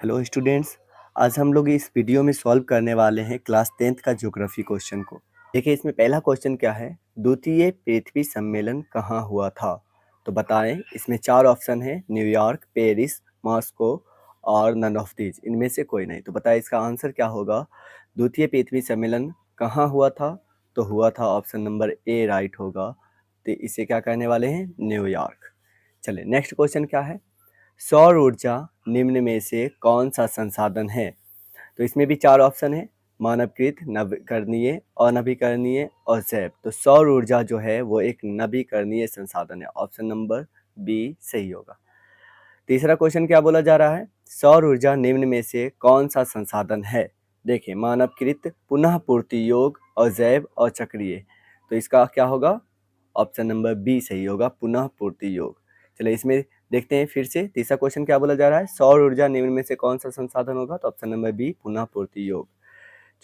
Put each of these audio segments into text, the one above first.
Hello students. आज हम लोग इस वीडियो में सॉल्व करने वाले हैं क्लास 10th का ज्योग्राफी क्वेश्चन को। देखिए इसमें पहला क्वेश्चन क्या है, द्वितीय पृथ्वी सम्मेलन कहाँ हुआ था। तो बताएं। इसमें 4 ऑप्शन है, न्यूयॉर्क, पेरिस, मॉस्को और नन ऑफ दीज, इनमें से कोई नहीं। तो बताएं इसका आंसर क्या होगा। द्वितीय पृथ्वी सम्मेलन कहाँ हुआ था, तो हुआ था ऑप्शन नंबर ए राइट होगा। तो इसे क्या कहने वाले हैं, न्यूयॉर्क। चलिए नेक्स्ट क्वेश्चन क्या है, सौर ऊर्जा निम्न में से कौन सा संसाधन है। तो इसमें भी 4 ऑप्शन है, मानवकृत, नवीकरणीय, अनवीकरणीय और जैव। तो सौर ऊर्जा जो है वो एक नवीकरणीय संसाधन है, ऑप्शन नंबर बी सही होगा। तीसरा क्वेश्चन क्या बोला जा रहा है, सौर ऊर्जा निम्न में से कौन सा संसाधन है। देखिए मानवकृत, पुनः पूर्ति योग्य और जैव और चक्रीय। तो इसका क्या होगा, ऑप्शन नंबर बी सही होगा, पुनः पूर्ति योग्य। चलिए इसमें देखते हैं फिर से, तीसरा क्वेश्चन क्या बोला जा रहा है, सौर ऊर्जा निम्न में से कौन सा संसाधन होगा। तो ऑप्शन नंबर बी, पुनः पूर्ति योग्य।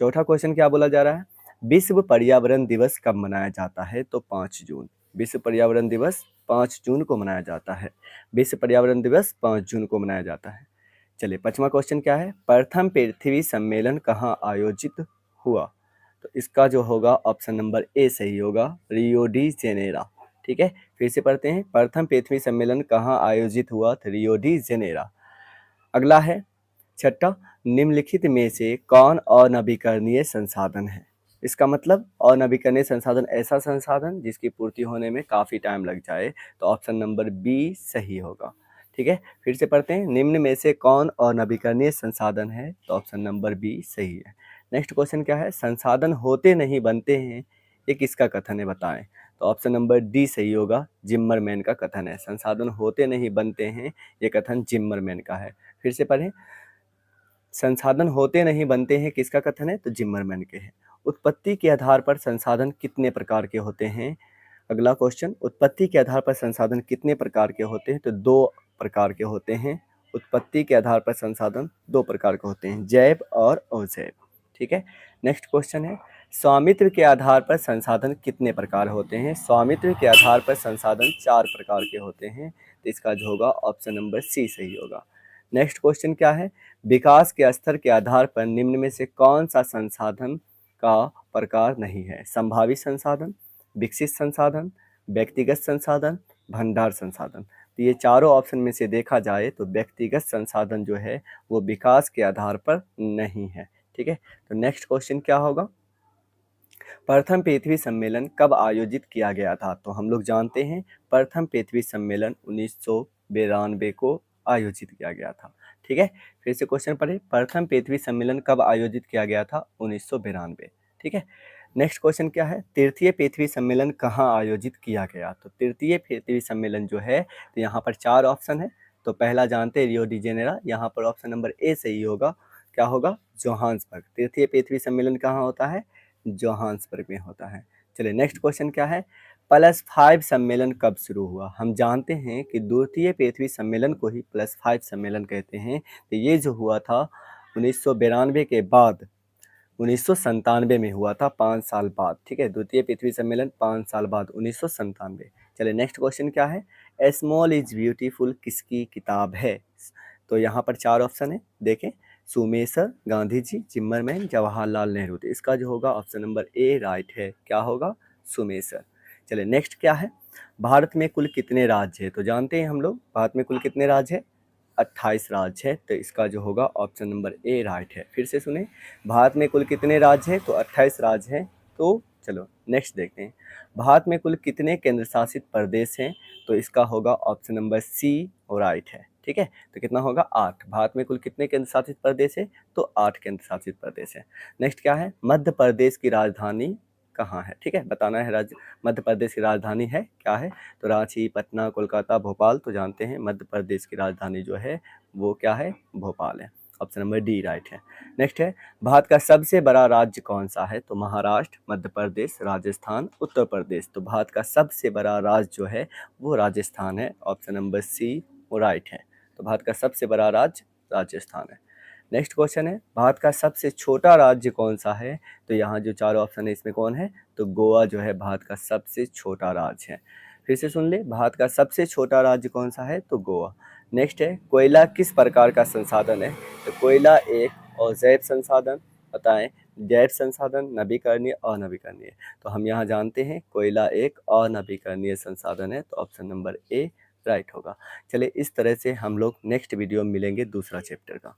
चौथा क्वेश्चन क्या बोला जा रहा है, विश्व पर्यावरण दिवस कब मनाया जाता है। तो 5 जून। विश्व पर्यावरण दिवस 5 जून को मनाया जाता है। विश्व पर्यावरण दिवस 5 जून को मनाया जाता है। चलिए पांचवा क्वेश्चन क्या है, प्रथम पृथ्वी सम्मेलन कहाँ आयोजित हुआ। तो इसका जो होगा ऑप्शन नंबर ए सही होगा, रियो डी जेनेरा। ठीक है, फिर से पढ़ते हैं, प्रथम पृथ्वी सम्मेलन कहाँ आयोजित हुआ, तो रियो डी जेनेरा। अगला है छठा, निम्नलिखित में से कौन अनवीकरणीय संसाधन है। इसका मतलब अनवीकरणीय संसाधन ऐसा संसाधन जिसकी पूर्ति होने में काफ़ी टाइम लग जाए। तो ऑप्शन नंबर बी सही होगा। ठीक है, फिर से पढ़ते हैं, निम्न में से कौन अनवीकरणीय संसाधन है। तो ऑप्शन नंबर बी सही है। नेक्स्ट क्वेश्चन क्या है, संसाधन होते नहीं बनते हैं, ये किसका कथन है बताएं। तो ऑप्शन नंबर डी सही होगा, जिम्मरमैन का कथन है। संसाधन होते नहीं बनते हैं, ये कथन जिम्मरमैन का है। फिर से पढ़ें, संसाधन होते नहीं बनते हैं किसका कथन है, तो जिम्मरमैन के हैं। उत्पत्ति के आधार पर संसाधन कितने प्रकार के होते हैं। अगला क्वेश्चन, उत्पत्ति के आधार पर संसाधन कितने प्रकार के होते हैं। तो 2 प्रकार के होते हैं। उत्पत्ति के आधार पर संसाधन 2 प्रकार के होते हैं, जैव और अजैव। ठीक है, नेक्स्ट क्वेश्चन है, स्वामित्व के आधार पर संसाधन कितने प्रकार होते हैं। स्वामित्व के आधार पर संसाधन 4 प्रकार के होते हैं। तो इसका जो होगा ऑप्शन नंबर सी सही होगा। नेक्स्ट क्वेश्चन क्या है, विकास के स्तर के आधार पर निम्न में से कौन सा संसाधन का प्रकार नहीं है। संभावित संसाधन, विकसित संसाधन, व्यक्तिगत संसाधन, भंडार संसाधन। तो ये चारों ऑप्शन में से देखा जाए तो व्यक्तिगत संसाधन जो है वो विकास के आधार पर नहीं है। ठीक है, तो नेक्स्ट क्वेश्चन क्या होगा, प्रथम पृथ्वी सम्मेलन कब आयोजित किया गया था। तो हम लोग जानते हैं प्रथम पृथ्वी सम्मेलन 1992 को आयोजित किया गया था। ठीक है, फिर से क्वेश्चन पढ़े, प्रथम पृथ्वी सम्मेलन कब आयोजित किया गया था, 1992। ठीक है, नेक्स्ट क्वेश्चन क्या है, तृतीय पृथ्वी सम्मेलन कहाँ आयोजित किया गया। तो तृतीय पृथ्वी सम्मेलन जो है, तो यहाँ पर 4 ऑप्शन है। तो पहला जानते हैं रियो डी जेनेरा, यहाँ पर ऑप्शन नंबर ए सही होगा, क्या होगा, जोहान्सबर्ग। तृतीय पृथ्वी सम्मेलन कहाँ होता है, जोहान्सबर्ग में होता है। चलिए नेक्स्ट क्वेश्चन क्या है, +5 सम्मेलन कब शुरू हुआ। हम जानते हैं कि द्वितीय पृथ्वी सम्मेलन को ही +5 सम्मेलन कहते हैं। तो ये जो हुआ था 1992 के बाद 1997 में हुआ था, 5 साल बाद। ठीक है, द्वितीय पृथ्वी सम्मेलन 5 साल बाद 1997। चलिए नेक्स्ट क्वेश्चन क्या है, स्मॉल इज ब्यूटीफुल किसकी किताब है। तो यहाँ पर 4 ऑप्शन है, देखें, सुमेसर, गांधी जी, जिम्मरमैन, जवाहरलाल नेहरू। तो इसका जो होगा ऑप्शन नंबर ए राइट है, क्या होगा, सुमेसर। चलिए नेक्स्ट क्या है, भारत में कुल कितने राज्य है। तो जानते हैं हम लोग भारत में कुल कितने राज्य है, 28 राज्य है। तो इसका जो होगा ऑप्शन नंबर ए राइट है। फिर से सुने, भारत में कुल कितने राज्य हैं, तो 28 राज्य हैं। तो चलो नेक्स्ट देखते हैं, भारत में कुल कितने केंद्र शासित प्रदेश हैं। तो इसका होगा ऑप्शन नंबर सी और राइट है। ठीक है, तो कितना होगा, 8। भारत में कुल कितने केंद्र शासित प्रदेश है, तो 8 केंद्र शासित प्रदेश है। नेक्स्ट क्या है, मध्य प्रदेश की राजधानी कहाँ है। ठीक है, बताना है, राज्य मध्य प्रदेश की राजधानी है क्या है, तो रांची, पटना, कोलकाता, भोपाल। तो जानते हैं मध्य प्रदेश की राजधानी जो है वो क्या है, भोपाल है। ऑप्शन नंबर डी राइट है। नेक्स्ट है, भारत का सबसे बड़ा राज्य कौन सा है। तो महाराष्ट्र, मध्य प्रदेश, राजस्थान, उत्तर प्रदेश। तो भारत का सबसे बड़ा राज्य जो है वो राजस्थान है, ऑप्शन नंबर सी वो राइट है। तो भारत का सबसे बड़ा राज्य राजस्थान है। नेक्स्ट क्वेश्चन है, भारत का सबसे छोटा राज्य कौन सा है। तो यहाँ जो 4 ऑप्शन है इसमें कौन है, तो गोवा जो है भारत का सबसे छोटा राज्य है। फिर से सुन ले, भारत का सबसे छोटा राज्य कौन सा है, तो गोवा। नेक्स्ट है कोयला किस प्रकार का संसाधन है? तो कोयला एक अजैव संसाधन, बताएं जैव संसाधन, नवीकरणीय, अनवीकरणीय। तो हम यहाँ जानते हैं कोयला एक अनवीकरणीय संसाधन है, तो ऑप्शन नंबर ए राइट होगा। चलिए इस तरह से हम लोग नेक्स्ट वीडियो में मिलेंगे दूसरा चैप्टर का।